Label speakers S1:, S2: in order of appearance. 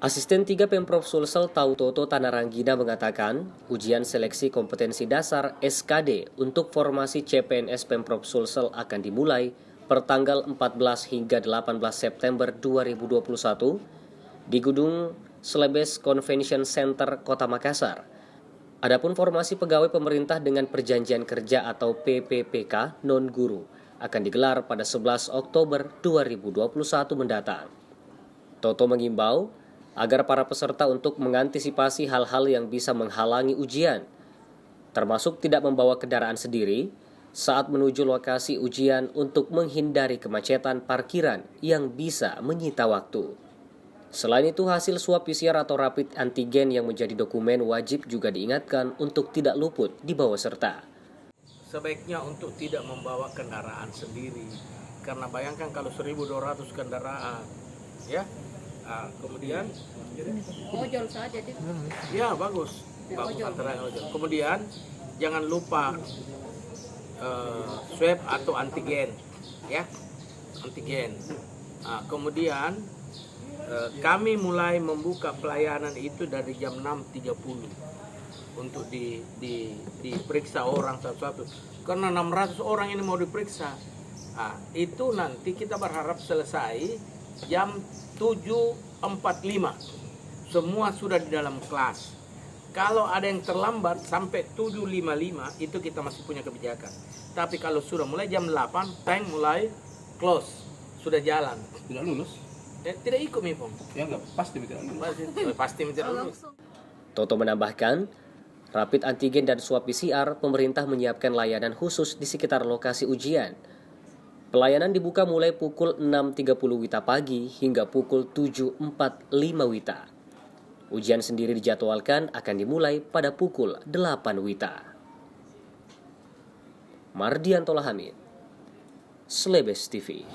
S1: Asisten 3 Pemprov Sulsel Tautoto Tanaranggina mengatakan, ujian seleksi kompetensi dasar (SKD) untuk formasi CPNS Pemprov Sulsel akan dimulai pertanggal 14 hingga 18 September 2021 di Gedung Slebes Convention Center, Kota Makassar. Adapun formasi pegawai pemerintah dengan perjanjian kerja atau PPPK non-guru akan digelar pada 11 Oktober 2021 mendatang. Toto mengimbau agar para peserta untuk mengantisipasi hal-hal yang bisa menghalangi ujian, termasuk tidak membawa kendaraan sendiri saat menuju lokasi ujian untuk menghindari kemacetan parkiran yang bisa menyita waktu. Selain itu, hasil swab PCR atau rapid antigen yang menjadi dokumen wajib juga diingatkan untuk tidak luput dibawa serta.
S2: Sebaiknya untuk tidak membawa kendaraan sendiri, karena bayangkan kalau 1.200 kendaraan, ya. Kemudian
S3: ojol saja deh.
S2: Ya bagus antara ojol. Kemudian jangan lupa swab atau antigen, ya, antigen. Kemudian kami mulai membuka pelayanan itu dari jam 6.30 untuk diperiksa orang satu-satu, karena 600 orang ini mau diperiksa. Itu nanti kita berharap selesai jam 7.45, semua sudah di dalam kelas. Kalau ada yang terlambat sampai 7.55 itu kita masih punya kebijakan. Tapi kalau sudah mulai jam 8, tank mulai close, sudah jalan.
S4: Tidak lulus?
S2: Tidak ikut Mipong.
S4: Ya enggak, pasti tidak lulus.
S2: Pasti tidak lulus.
S1: Toto menambahkan, rapid antigen dan swab PCR, pemerintah menyiapkan layanan khusus di sekitar lokasi ujian. Pelayanan dibuka mulai pukul 6.30 WITA pagi hingga pukul 7.45 WITA. Ujian sendiri dijadwalkan akan dimulai pada pukul 8 WITA. Mardianto Lahamid, Slebes TV.